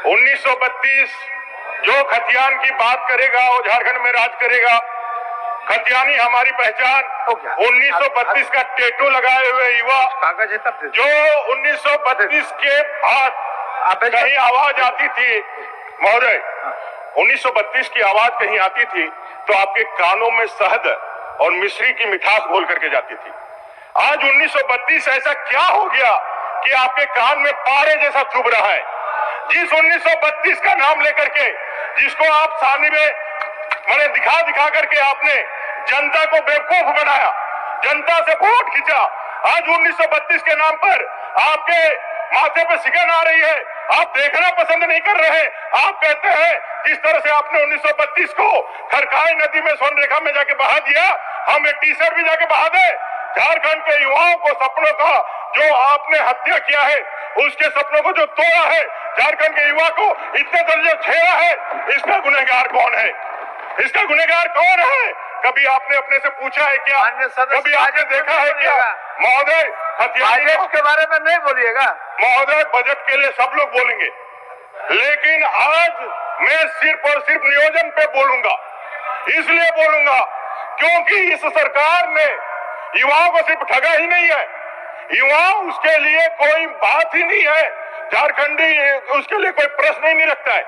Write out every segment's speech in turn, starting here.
1932 जो खतियान की बात करेगा वो झारखंड में राज करेगा। खतियानी हमारी पहचान। 1932 का टैटू लगाए हुए युवा जो 1932 के बाद कहीं आवाज आती थी महोदय, 1932 की आवाज कहीं आती थी तो आपके कानों में शहद और मिश्री की मिठास घोल करके जाती थी। आज 1932 ऐसा क्या हो गया कि आपके कान में पारे जैसा चुभ रहा है? जिस 1932 का नाम लेकर के जिसको आप सामने में मैंने दिखा करके आपने जनता को बेवकूफ बनाया, जनता से वोट खींचा। आज 1932 के नाम पर आपके माथे पे सिकन आ रही है, आप देखना पसंद नहीं कर रहे। आप कहते हैं जिस तरह से आपने 1932 को खरकाई नदी में स्वर्ण रेखा में जाके बहा दिया, हम एक टी शर्ट भी जाके बहा दे। झारखंड के युवाओं को सपनों का जो आपने हत्या किया है, उसके सपनों को जो तोड़ा है, झारखंड के युवा को इतने दर्जे छेड़ा है, इसका गुनहगार कौन है? इसका गुनहगार कौन है? कभी आपने अपने से पूछा है क्या? कभी आपने देखा है क्या? महोदय बजट के बारे में नहीं बोलिएगा महोदय, बजट के लिए सब लोग बोलेंगे, लेकिन आज मैं सिर्फ और सिर्फ नियोजन पे बोलूंगा। इसलिए बोलूंगा क्योंकि इस सरकार ने युवाओं को सिर्फ ठगा ही नहीं है, युवा उसके लिए कोई बात ही नहीं है, झारखंडी उसके लिए कोई प्रश्न ही नहीं रखता है।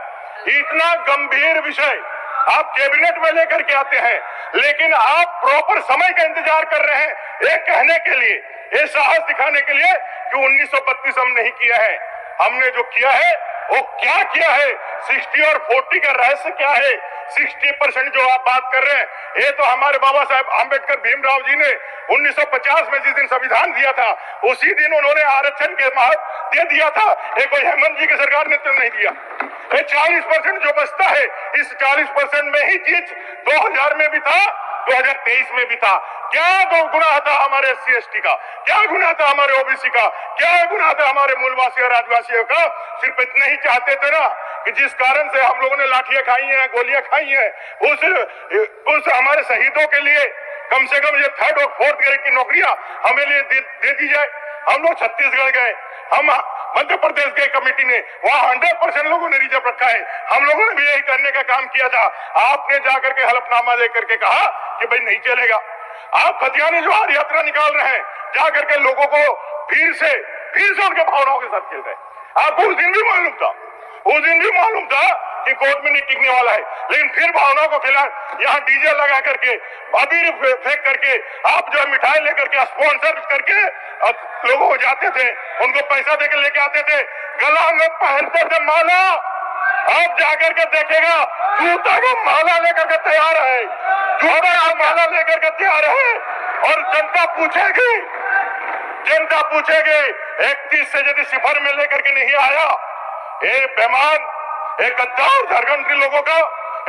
इतना गंभीर विषय आप कैबिनेट में लेकर के आते हैं, लेकिन आप प्रॉपर समय का इंतजार कर रहे हैं एक कहने के लिए, ये साहस दिखाने के लिए कि 1932 हम नहीं किया है। हमने जो किया है वो क्या किया है? 60 और 40 का रहस्य क्या है? 60% जो आप बात कर रहे हैं, ये तो हमारे बाबा साहेब आंबेडकर भीमराव जी ने 1950 में जिस दिन संविधान दिया था उसी दिन उन्होंने आरक्षण के महत्व दे दिया था। ये कोई हेमंत जी की सरकार ने तो नहीं दिया। ये 40% जो बचता है, इस 40% में ही चीज 2000 में भी था, 2023 में भी था। क्या गुनाह था हमारे SC/ST का? क्या गुनाह था हमारे OBC का? क्या गुनाह था हमारे मूलवासी और आदिवासियों का? सिर्फ इतना ही चाहते थे ना कि जिस कारण से हम लोगों ने लाठियां खाई हैं, गोलियां खाई हैं, उस हमारे शहीदों के लिए कम से कम ये 3rd और 4th ग्रेड की नौकरियां हमें लिए दे दी जाए। हम लोग छत्तीसगढ़ गए, हम मध्य प्रदेश गए कमेटी ने, वहां 100% लोगों ने रिजर्व रखा है। हम लोगों ने भी यही करने का काम किया था। आपने जाकर के हलफनामा लेकर के कहा कि भाई नहीं चलेगा। आप खतियानी ज्वार यात्रा निकाल रहे हैं, जाकर के लोगों को फिर से उनके भावनाओं के साथ खेल रहे हैं। आपको उस दिन भी मालूम था कि कोर्ट में नहीं टिकने वाला है, लेकिन फिर भावनाओं को खिला, यहाँ डीजे लगा करके, अबीर फेंक करके, आप जो मिठाई लेकर के स्पॉन्सर करके लोगों को जाते थे, उनको पैसा देकर लेके आते थे, गला में पहनते थे माला। आप जाकर के देखेगा जूता को माला लेकर के तैयार है, जूता को माला लेकर के तैयार है। और जनता पूछेगी 31 से यदि सिफर में लेकर के नहीं आया, ये बेमान, एक गद्दार झारखंड के लोगों का,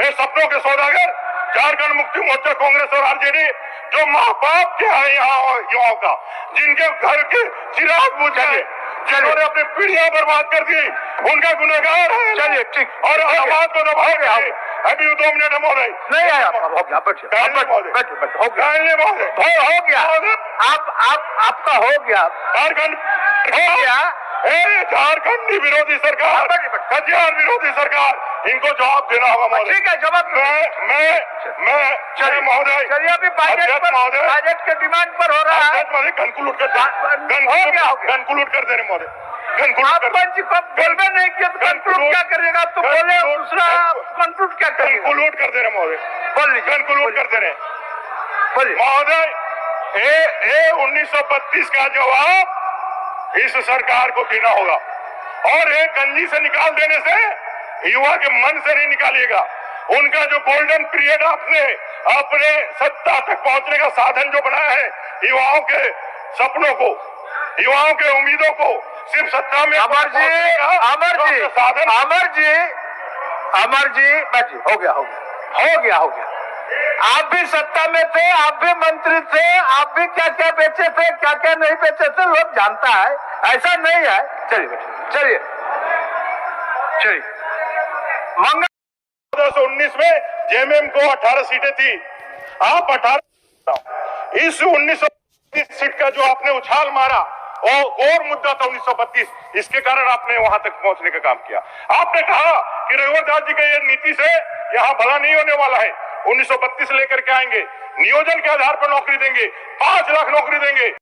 ये सपनों के सौदागर झारखंड मुक्ति मोर्चा, कांग्रेस और RJD जो माँ बाप के हैं यहाँ युवाओं का, जिनके घर के चिराग बुझे, जिन्होंने अपनी पीढ़ियां बर्बाद कर दी, उनका गुनहगार है। चलिए ठीक, और आवाज को दबाओगे। अभी 2 मिनट है महोदय, नहीं आया, हो गया, हो गया, आपका हो गया, झारखंड हो गया। झारखंडी विरोधी सरकार, खतियान विरोधी सरकार, इनको जवाब देना होगा महोदय। ठीक है, जवाब मैं महोदय, चलिए अभी बजट के डिमांड पर हो रहा है। कंक्लूड कर दे रहे महोदय, आप पंच को बोलबे नहीं किया तो कंक्लूड क्या करिएगा? तो बोले दूसरा कंक्लूड क्या करिएगा? कंक्लूड कर दे रहे महोदय, बोल लीजिए, कंक्लूड कर दे रहे बोलिए महोदय। 1932 का जवाब इस सरकार को देना होगा, और एक गंजी से निकाल देने से युवा के मन से नहीं निकालिएगा। उनका जो गोल्डन पीरियड आपने अपने सत्ता तक पहुंचने का साधन जो बनाया है, युवाओं के सपनों को, युवाओं के उम्मीदों को सिर्फ सत्ता में अमर जी, हो गया। आप भी सत्ता में थे, आप भी मंत्री थे, आप भी क्या क्या बेचे थे, क्या क्या नहीं बेचे थे, लोग जानता है, ऐसा नहीं है। चलिए मंगल 2019 में JMM को 18 सीटें थी, आप 18, इस 19 सीट का जो आपने उछाल मारा, और मुद्दा था 1932, इसके कारण आपने वहां तक पहुंचने का काम किया। आपने कहा कि रघुवर दास जी की ये नीति से यहाँ भला नहीं होने वाला है, 1932 लेकर के आएंगे, नियोजन के आधार पर नौकरी देंगे, 5 लाख नौकरी देंगे।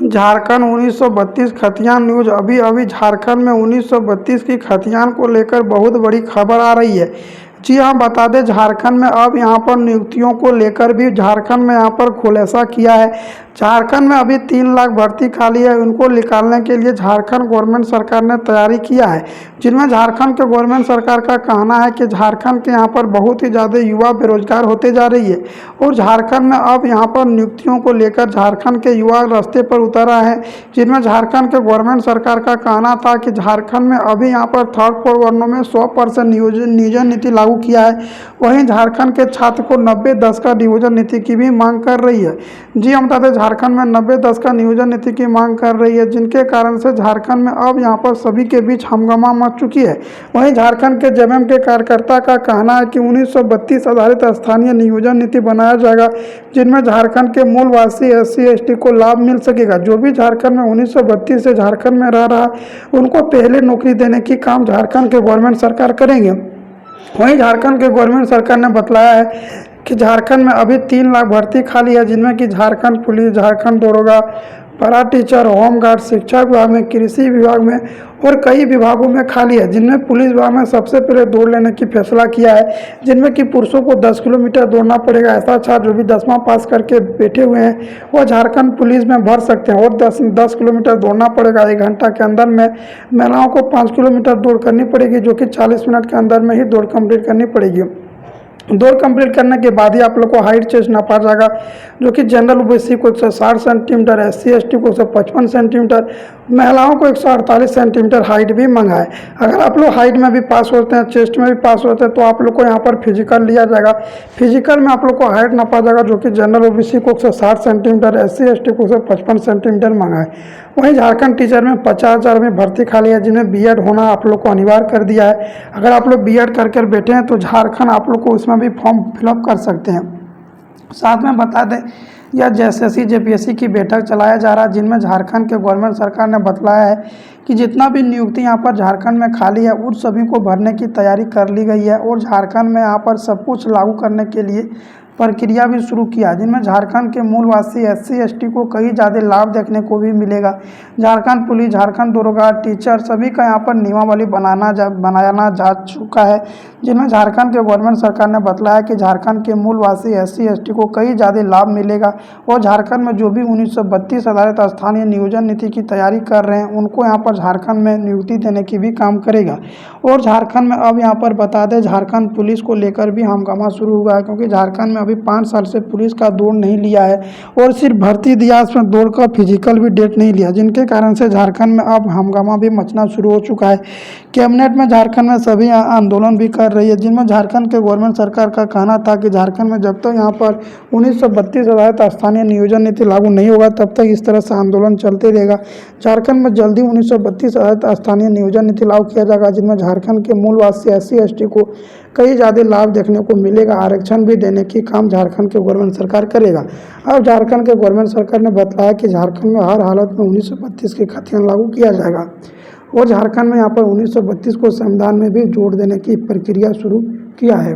झारखंड 1932 खतियान न्यूज। अभी झारखंड में 1932 की खतियान को लेकर बहुत बड़ी खबर आ रही है। जी हाँ, बता दें झारखंड में अब यहाँ पर नियुक्तियों को लेकर भी झारखंड में यहाँ पर खुलासा किया है। झारखंड में अभी 3 लाख भर्ती खाली है, उनको निकालने के लिए झारखंड गवर्नमेंट सरकार ने तैयारी किया है, जिनमें झारखंड के गवर्नमेंट सरकार का कहना है कि झारखंड के यहाँ पर बहुत ही ज़्यादा युवा बेरोजगार होते जा रही है और झारखंड में अब यहाँ पर नियुक्तियों को लेकर झारखंड के युवा रास्ते पर उतर रहे हैं, जिनमें झारखंड के गवर्नमेंट सरकार का कहना था कि झारखंड में अभी यहाँ पर 3rd 4 वर्णों में 100% नियोजन नीति लागू किया है। वहीं झारखंड के छात्र को 90-10 का नियोजन नीति की भी मांग कर रही है। जी हम बता दें झारखंड में 90-10 का नियोजन नीति की मांग कर रही है, जिनके कारण से झारखंड में अब यहाँ पर सभी के बीच हंगामा मच चुकी है। वहीं झारखंड के जेएमएम के कार्यकर्ता का कहना है कि 1932 आधारित स्थानीय नियोजन नीति बनाया जाएगा, जिनमें झारखंड के मूलवासी SC ST को लाभ मिल सकेगा। जो भी झारखंड में 1932 से झारखंड में रह रहा उनको पहले नौकरी देने की काम झारखंड के गवर्नमेंट सरकार करेंगे। वहीं झारखंड के गवर्नमेंट सरकार ने बतलाया है कि झारखंड में अभी 3 लाख भर्ती खाली है, जिनमें कि झारखंड पुलिस, झारखंड दरोगा, पारा टीचर, होमगार्ड, शिक्षा विभाग में, कृषि विभाग में और कई विभागों में खाली है। जिनमें पुलिस विभाग में सबसे पहले दौड़ लेने की फैसला किया है, जिनमें कि पुरुषों को 10 किलोमीटर दौड़ना पड़ेगा। ऐसा छात्र जो भी 10वां पास करके बैठे हुए हैं वो झारखंड पुलिस में भर सकते हैं और 10 किलोमीटर दौड़ना पड़ेगा 1 घंटा के अंदर में। महिलाओं को 5 किलोमीटर दौड़ करनी पड़ेगी, जो कि 40 मिनट के अंदर में ही दौड़ कंप्लीट करनी पड़ेगी। दौड़ कंप्लीट करने के बाद ही आप लोग को हाइट चेस्ट नापा जाएगा, जो कि जनरल ओबीसी को 160 सेंटीमीटर, SC ST को 155 सेंटीमीटर, महिलाओं को 148 सेंटीमीटर हाइट भी मांगा है। अगर आप लोग हाइट में भी पास होते हैं, चेस्ट में भी पास होते हैं, तो आप लोग को यहाँ पर फिजिकल लिया जाएगा। फिजिकल में आप लोग को हाइट नापा जाएगा, जो कि जनरल ओबीसी को 160 सेंटीमीटर, SC ST को 155 सेंटीमीटर मांगा है। वहीं झारखंड टीचर में 50,000 में भर्ती खाली है, जिनमें BEd होना आप लोग को अनिवार्य कर दिया है। अगर आप लोग BEd कर बैठे हैं तो झारखंड आप लोग को उसमें भी फॉर्म फिलअप कर सकते हैं। साथ में बता दें यह JSSC JPSC की बैठक चलाया जा रहा है, जिनमें झारखंड के गवर्नमेंट सरकार ने बतलाया है कि जितना भी नियुक्ति यहाँ पर झारखंड में खाली है उन सभी को भरने की तैयारी कर ली गई है और झारखंड में यहाँ पर सब कुछ लागू करने के लिए प्रक्रिया भी शुरू किया, जिनमें झारखंड के मूलवासी SC ST को कई ज़्यादा लाभ देखने को भी मिलेगा। झारखंड पुलिस, झारखंड दरोगा, टीचर सभी का यहाँ पर नियमावली बनाना जा चुका है, जिनमें झारखंड के गवर्नमेंट सरकार ने बतलाया कि झारखंड के मूलवासी SC ST को कई ज़्यादा लाभ मिलेगा और झारखंड में जो भी 1932 आधारित स्थानीय नियोजन नीति की तैयारी कर रहे हैं उनको यहाँ पर झारखंड में नियुक्ति देने की भी काम करेगा। और झारखंड में अब यहाँ पर बता दें झारखंड पुलिस को लेकर भी हंगामा शुरू हुआ है, क्योंकि झारखंड में अभी 5 साल से पुलिस का दौड़ नहीं लिया है और सिर्फ भर्ती दिया, इसमें दौड़ का फिजिकल भी डेट नहीं लिया, जिनके कारण से झारखंड में अब हंगामा भी मचना शुरू हो चुका है। कैबिनेट में झारखंड में सभी आंदोलन भी कर रही है, जिनमें झारखंड के गवर्नमेंट सरकार का कहना था कि झारखंड में जब तक यहाँ पर 1932 आधारित स्थानीय नियोजन नीति लागू नहीं होगा तब तक इस तरह से आंदोलन चलते रहेगा। झारखंड में जल्दी 1932 आधारित स्थानीय नियोजन नीति लागू किया जाएगा, जिनमें झारखंड के मूलवासी SC ST को कई ज़्यादा लाभ देखने को मिलेगा। आरक्षण भी देने की काम झारखंड के गवर्नमेंट सरकार करेगा। अब झारखंड के गवर्नमेंट सरकार ने बताया कि झारखंड में हर हालत में 1932 के खतियान लागू किया जाएगा और झारखंड में यहाँ पर 1932 को संविधान में भी जोड़ देने की प्रक्रिया शुरू किया है।